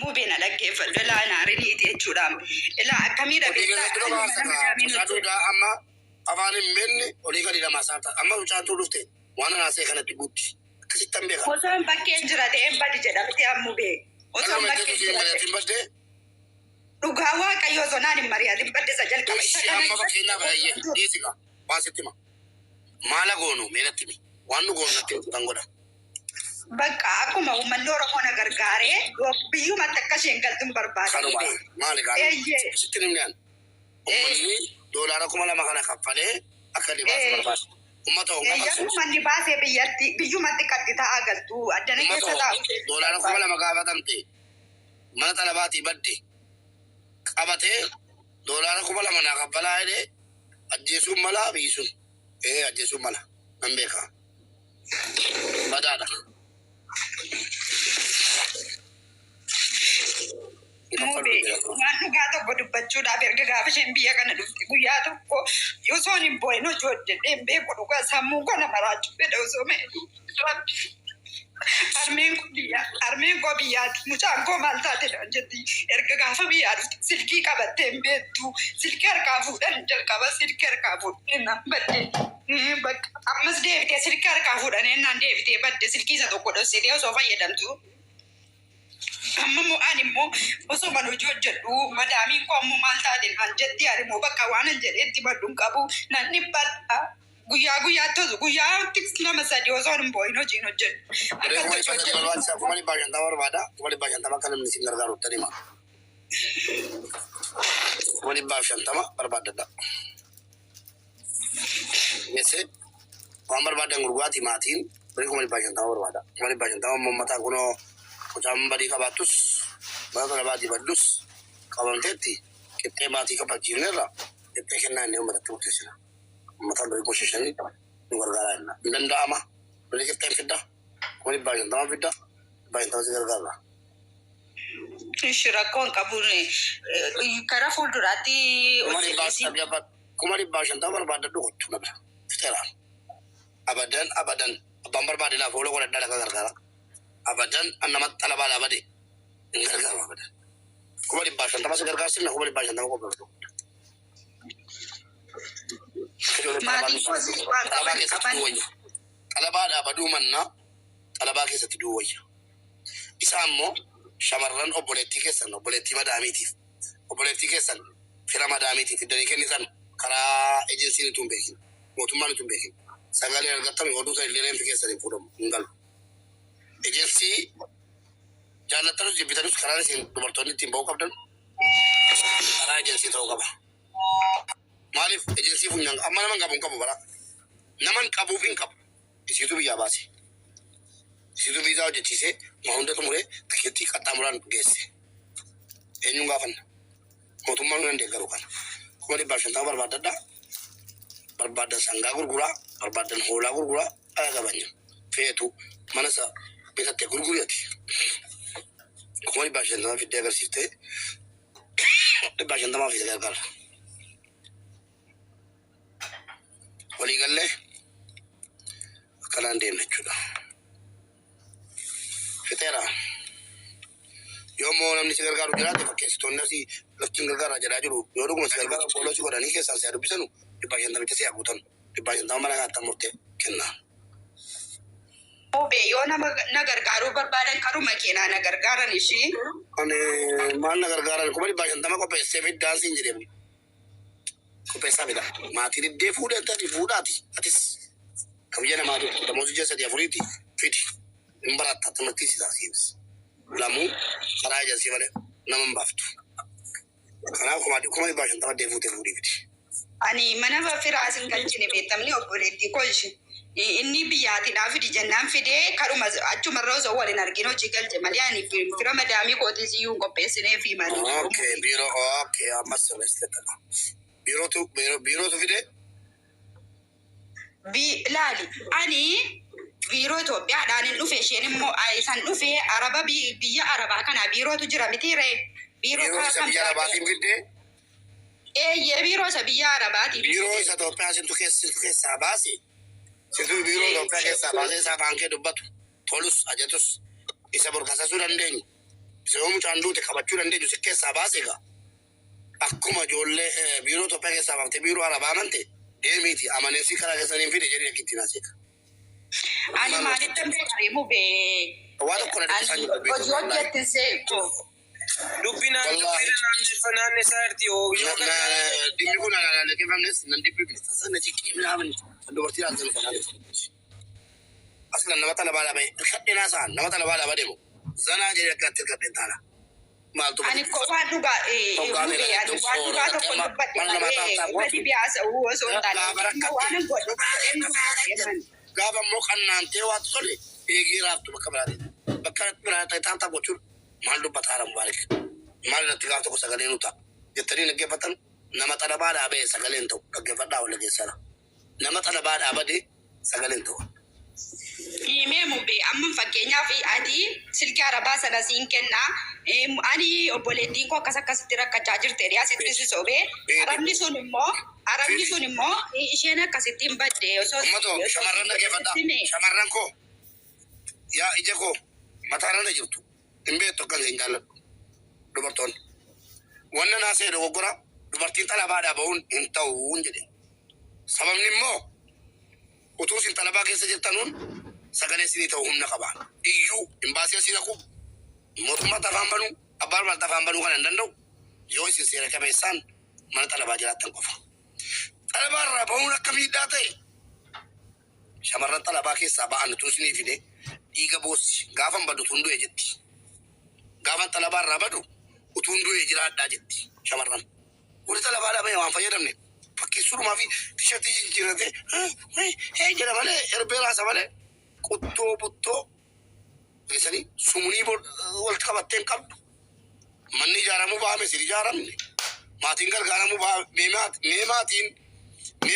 Muu beena dhaggeeffadhu ilaa naariniiti jechuudhaan ilaa akkamii dhageessaa amma afaan hin beekne olii gadi lama saata amma mucaatuu dhufte waan naasee kanatti guutti akkasitti hin beekan. Osoo hin bakkeen jira ta'een badi jedhamte ammu bee. Osoo hin bakkeen jira dhugaa waaqayyoo sonaan hin mari'atin badde isa jalqaba. Amma fakkeenyaaf baay'ee dhiisika waan sitti hima maala goonu meelatti mi waan nu goonu natti kan godha. Bakka akkuma uummanni Oromoo na gargaaree biyyumatti akka isheen galtuun barbaada. Maali gaariin sitti nimnaan uummanni doolaara 2,000 kana kaffalee akka dibaasu barbaada. Uummanni baasee biyyumatti qatti ta'aa galtu addana keessa taa'u. Doolaara 2,000 gaafatamte mana talabaatii badde qabatee doolaara 2,000 naa kaffalaa jedhee ajjeesuun mala biisuun ajjeesuun mala nan beekaa badaadha. Waan dhugaa tokko dubbachuudhaaf erga gaafa isheen biyya kana dhufte guyyaa tokko osoo hin boo'in hojii hojjedhee hin beeku dhugaa sammuu koo nama raachuu fedha osoo Armeen koo biyyaati mucaan koo maal taate jetti erga gaafa biyyaa dhufte silkii qabattee hin beektu silkii harkaa fuudhan jalqaba silkii harkaa fuudhee naan badde bakka ammas deebitee silkii harkaa fuudhanee naan deebitee badde silkii isa tokko dhossitee osoo fayyadamtu. Amma mu'aan immoo osoo mana hojii hojjedhu madaamiin koo ammoo maal taateen an jetti arimoo bakka waan an jedheetti badduun qabu nan dhibbadha. Guyyaatti guyyaatti 2-3 osoo hin boo'in hojiin hojjedhu. Kuma dhibbaa shantama barbaada. Kuma dhibbaa shantama akka namni isin gargaaru ta'e hima. Kuma dhibbaaf 50 barbaadadha. Meesee waan barbaadan gurguraati maatiin bari kuma dhibbaa 50 barbaada. Kuma dhibbaa 50 mammataa kunoo kucaan badii qabaattus mana talabaatii baddus qabamteetti qixxee maatii qabachiifnerra qixxee kennaa inni uummatatti murteessina. Uummataan bari goshishanii nu gargaaraa jenna. Hin danda'ama bari qixxeen fidda kuma dhibbaa 50 fidda dhibbaa 50 si gargaara. Rakkoon qabuun karaa fuulduraatti kuma dhibbaa 50 barbaadadhu gochuu na bira fiteeraan abadan abbaan barbaade laaf oola godhadhaa lafa gargaara. Abadan annamat talabaa labade hin gargaaru abadan. Kuma dhibbaa 50 si gargaarsifna kuma dhibbaa 50 qofa Talabaadhaa baduu mannaa talabaa keessatti du'u wayya. Isa ammoo shamarran obboleettii keessan obboleettii madaamiitiif obboleettii keessan fira madaamiitiif iddanii kennisan karaa ejensiin utuu hin beekin mootummaan utuu hin beekin sagalee argattame oduu sana illee reemfi keessaniin fuudhamu hin galu. Ejensi jaallatanus jibbitanus karaa isin dubartoonni ittiin ba'uu qabdan karaa ejensii ta'uu qaba. Maaliif ejensii funyaan amma naman qabu hin qabu bara naman qabuuf hin qabu isiitu biyyaa baase isiitu viizaa hojjechiisee ma hunda xumuree tikeettii qaxxaamuraan geesse eenyuun gaafanna mootummaan nu dandeeggaru kana kuma dhibbaa 50 barbaadadha barbaadan sangaa gurguraa barbaadan hoolaa gurguraa dhala qabanya feetu mana isa bitattee gurguriati kuma dhibbaa 50 fiddee agarsiiftee dhibbaa 50 fi gargaara. Waliigallee akkanaan deemna jechuudha. Fixeera. Yoommoo namni si gargaaru jiraate fakkeessitoonni asii laftiin gargaaraa jedhaa jiru yoo dhuguma si gargaara poolosii godhanii keessaan si dubbisanu dhibbaa 50 si haguutan dhibbaa 50 mana kaattan murtee kenna. Yoo nama na gargaaruu barbaadan karuma keenaa na gargaaran ishii. Ani maal na gargaaran kuma dhibbaa 50 qopheessee fiddaan siin jedhemu. Kopesa beda mati de fuda tadi fudati atis kabiyana madu tamozi jesa dia furiti fiti imbarata tamati sisa sibs lamu faraja sibale namam baftu kana kuma ibashan tama de fute fudi fiti ani manava firasin galchine betamni obboletti kolshi inni biyyaati daafidi jannaan fide karuma achuma rozo walin argino jigalje maliani fira madami qotisi yun qopheessine fi mali. Okay biro okay amas restetana. Biirootu fide? Laali ani biiroo Itoophiyaadhaan hin dhufe isheen immoo isaan dhufe araba biyya arabaa kana biirootu jira mitiiree biiroo isa biyya arabaatiin fidde? Biiroo isa biyya arabaatiin. Biiroo isa Itoophiyaa sintu keessaa baase sintu biiroo Itoophiyaa keessaa baase isaa afaan kee dubbatu tolus ajatus isa burkasasuu dandeenyu See'oo mucaan duute qabachuu dandeessu si keessaa baasega. Akkuma ijoollee biiroo Itoophiyaa keessaa baaftee biiroo Arabaa amante deemiti amaneessi karaa keessaniin fide jedhee akkitti naaseka. Ani maaliif dambe karimu be. Waan tokko na dhiisaa jiru beeku. Hojii hojjetti seetu. Dubbinaan naannoo isaarti yoo. Dhimmi kun dhaggeeffamnes nan dhibbi sasa na ciqqii minaamin dubartii laaltan sanaa. Aslan nama talabaadhaa bahe hirkadheenaa sa'an nama talabaadhaa badeemu zanaa jedhee akkatti hirkadheen taana. Maaltu Ani ko waan dhugaa tokko dubbadhe gadi biyaasa osoo hin taane waan godhu gaafa immoo qannaantee waan tole eegee raaftu bakka biraatti taanta gochuun maal dubbataa haala mubaarik maal irratti gaafa tokko sagalee nu ta'a jettanii dhaggeeffatan nama talabaadhaa bahe sagaleen ta'u dhaggeeffadhaa wal dhageessara nama talabaadhaa bade sagaleen ta'u. Himee mubee amma fakkeenyaaf adii silkii arabaa sana siin kennaa ani obboleettiin koo akkasitti rakkachaa jirte asitti si sobee arabni sun immoo isheen akkasittiin badde osoo ummatoo shamarran dhaggeeffadhaa shamarran koo yaa ija koo mataarra jirtu hin beektu akkan hin jaalladhu dubartoonni wanna naasee dogoggora dubartiin talabaadhaa bahuun hin ta'uun jedhe sababni immoo utuu sin talabaa keessa jirtanuun sagalee sinii ta'u humna qabaan iyyuu hin baasee asii dhaqu mootummaa afaan banuu abbaan balta afaan banuu kan hin danda'u yoo isin seera qabeessaan mana talabaa jiraattan qofa. Talabaa irraa bahuun akka miidhaa ta'e shamarran talabaa keessaa ba'an utuu sinii fide dhiiga boossi gaafan badu utuu hin du'e jetti. Gaafan talabaa irraa badu utuu hin du'e jiraadhaa jetti shamarran. Warri talabaadhaa bahe waan fayyadamne fakkeessuudhumaa fi tishartii jijjiirratee jedha malee erbee raasa malee qottoo buttoo keessanii sumnii walitti qabatteen qabdu. Manni ijaaramuu baame sin ijaaramne maatiin gargaaramuu baame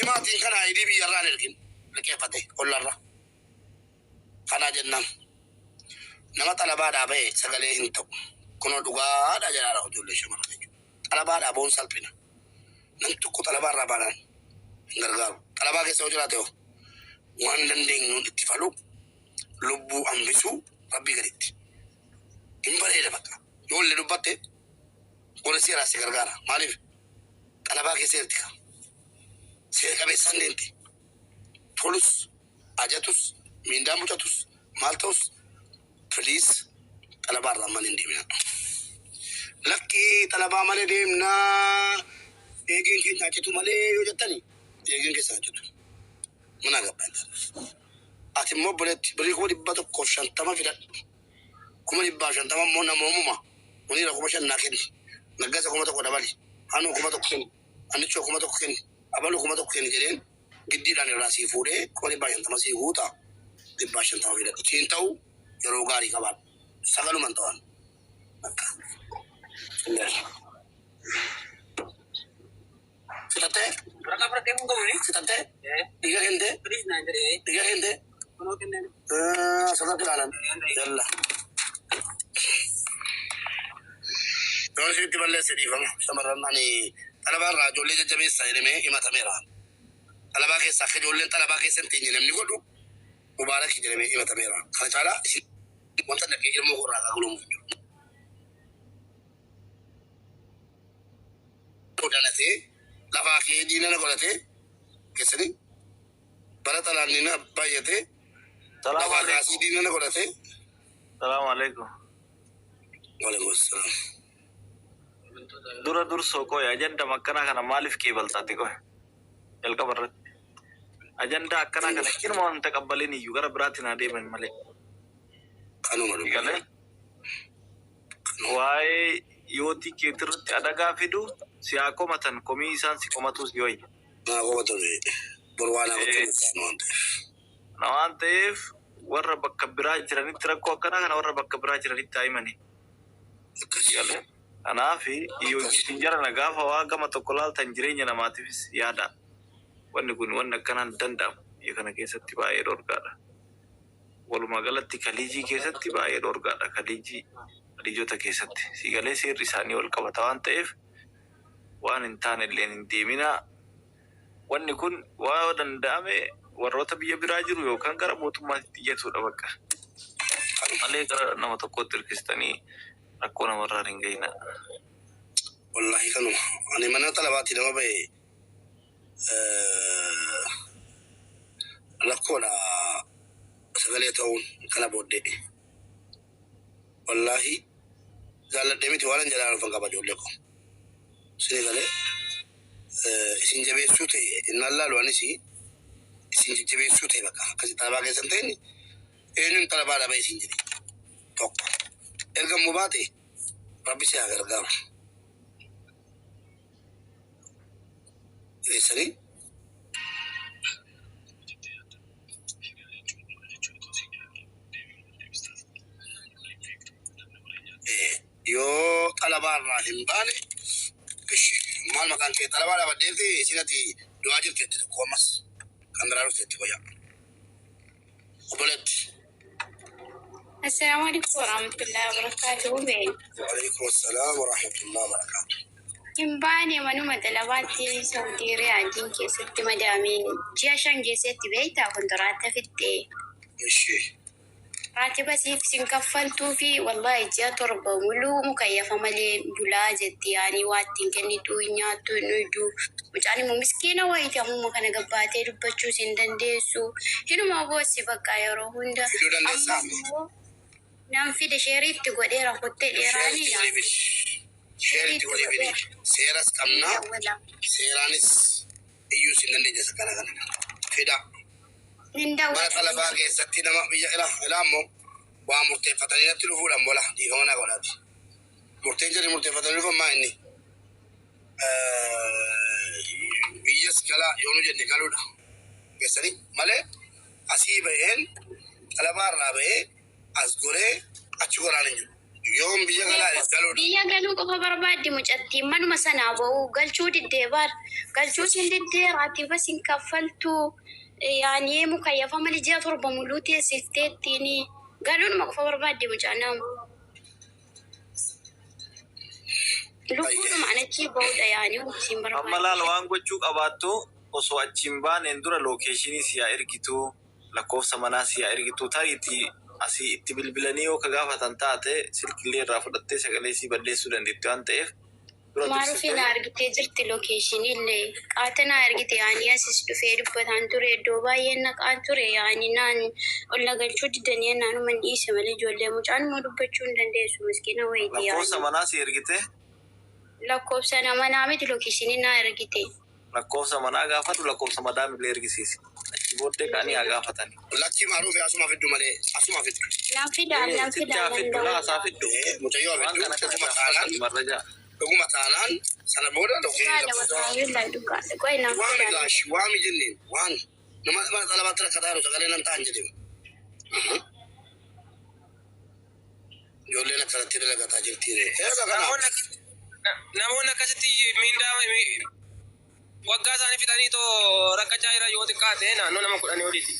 maatiin kana ayidii biyyarraa hin ergin liqeeffate ollarra. Kanaa jennaan nama talabaadhaa bahe sagalee hin ta'u kunoo dhugaadhaa jedhaadha ijoollee shamarran jechuudha. Talabaadhaa bahuun salphina. Namni tokko talabaa irraa baanaan hin gargaaru. Talabaa keessa yoo jiraate waan dandeenyuun itti falu lubbuu hambisuu rabbii gaditti. Hin bareeda bakka. Yoo illee dubbatte warra seeraas si gargaara. Maaliif talabaa keessa jirti kaa. Seera qabeessaan deemte. Tolus, ajatus, miindaan bucatus, maal ta'us filiis talabaa irraa malee hin deemina. Lakkii talabaa malee deemnaa. Eegeen keenya hojjetu malee yoo jettani eegeen keessa hojjetu. Mana gabbaan ta'a. Ati immoo obboleetti birii 150 fidadhu. 150 immoo nama uumama. Waliin 500 naa kenni. Naggaasa 100 dabali. Haanuu 100 kenni. Anichoo 100 kenni. Abaluu 100 kenni jedheen giddiidhaan irraa sii fuudhee 150 sii guutaa 150 fidadhu. Siin ta'u yeroo gaarii qabaadhu. Sagaluman ta'an. Sitate? Berapa kamu ngomong ini? Sitate? Tiga gente? Tiga gente? Salah kelalan. Yalla. Kalau sih tiba lagi sedih bang, samaran ani. Talabah rajo le jajabes saya ini imata merah. Talabah ke sakit jualan talabah ke sentinya nemni kodu. Mubarak ki jene imata merah. Kalau cara wanita nak ilmu kurang agak belum. Udah nanti. Lafaa kee diina na godhate keessanii bara talaannina baay'ate lafaa kaasii diina na godhate. Salaamu alaikum. Waalaikum salaam. Dura dursoo koy ajanda makkanaa kana maaliif qeebaltaati koy jalqaba irratti ajanda akkanaa kana kinuma waan taqabbaliin iyyuu gara biraatti naa deeman malee kanuma galee waa'ee yooti keetirratti adagaa fidu si haa komatan komii isaan si komatus yoo naa komatan borwaanaa na waan ta'eef warra bakka biraa jiranitti rakkoo akkanaa kana warra bakka biraa jiranitti haimani galee kanaaf yoo isin jarana gaafa waa gama tokko laaltan jireenya namaatiifis yaada wanni kun wanni akkanaan danda'amu biyya kana keessatti baay'ee dhorgaadha. Walumaa galatti kaliijii keessatti baay'ee dhorgaadha. Kaliijota keessatti siigalee seerri isaanii wal qabata waan ta'eef waan hin taane illee hin deeminaa. Wanni kun waa danda'ame warroota biyya biraa jiru yookaan gara mootummaatti xiyyeessuudha bakka. Malee gara nama tokkotti hirkistanii rakkoo namarraa hin gahina. Wallahi kanuma. Ani mana talabaatti nama bahe rakkoodha sagalee ta'uun kana booddee. Wallahi jaalladhee miti waan jedhaa dhufan qaba ijoollee koo. Isin galee isin jabeessuu ta'e innaan laalu anis isin jabeessuu ta'e bakka akkasii talabaa keessan ta'in eenyuun talabaa dhabee isin jedhe tokko. Erga immoo baate rabbi si haa gargaaru. Sani yoo talabaa irraa hin baane maal maqaan kee talabaa dhabadhee fi isinati du'aa jirteetti tokko ammas kan biraa dhufteetti koyyaa. Obboleetti. السلام عليكم ورحمة الله وبركاته. وعليكم السلام ورحمة الله وبركاته. Himbane manuma talabatti Saudi Riyadin keessatti madaamiin ji'a 5 keessatti beektaa kontiraatta fitte. Ishi. Raatiba siif sin kaffaltuu fi wallahi ji'a 7 muluu mukayyafa malee bulaa jetti yaani waattiin kennitu nyaattu nuudu. Mucaan immoo miskiina wayiti ammuma kana gabbaatee dubbachuu sin dandeessu. Hinuma boossi bakka yeroo hunda. Fiduu dandeessaa? Nam fide sheeriitti godheera kottee dheeraanii yaa. Sheeriitti walii fide. Seeras qabnaa. Seeraanis iyyuu sin dandeenya sakana kana. Fida. Mana talabaa keessatti nama biyya ilaa immoo waa murteeffatanii natti dhufuudhaan bola dhiifama naa godhaati. Murteen jedhanii murteeffatanii dhufan maa inni? Biyyas galaa yoonu jenne galuudha. Keessanii malee asii baheen talabaa irraa bahee as goree achi goraan hin jiru. Yoom biyya galaa galuudha. Biyya galuu qofa barbaaddi mucatti manuma sanaa ba'uu galchuu diddee bar galchuu sin diddee raatiba sin kaffaltuu yaani mukayyafa malee ji'a 7 muluu teessifteettiin galuunuma qofa barbaaddi mucaan lukkuudhuma anachi ba'uudha yaani sin barbaaddi. Amma laala waan gochuu qabaattu osoo achiin baaneen dura lookeeshinii siyaa ergituu lakkoofsa manaa siyaa ergituu ta'iitii asii itti bilbilanii yoo ka gaafatan taate silkillee irraa fudhattee sagalee sii balleessuu dandeetti waan ta'eef. Maarufin argitee jirti lookeeshinii illee qaatana argite yaani asis dhufee dubbataan ture iddoo baay'ee naqaan ture yaani naan olla galchuu didanii naanuma dhiise malee ijoollee mucaan immoo dubbachuu hin dandeessu miskiina wayiiti yaani. Lakkoofsa manaa si ergite? Lakkoofsa manaa miti lookeeshinii naa ergite. Lakkoofsa manaa gaafatu lakkoofsa madaamillee ergisiisi. Achi booddee ka'anii haa gaafatani. Lakki maaruufi asuma fiddu malee asuma fiddu. Naan fidaa fiddu laasaa fiddu. Mucayyoo Waan kana fiddu akka tajaajila marrajaa. dhuguma taanaan sana booda waami gaashi waami jenneen waan nama mana talabaatti rakkataa jiru sagalee nan ta'an jedhemu. Ijoolleen akkanatti dalagataa jirtiire. Namoonni akkasitti miindaa waggaa isaanii fixanii too rakkachaa jira yoo xiqqaate naannoo nama 10 oliiti.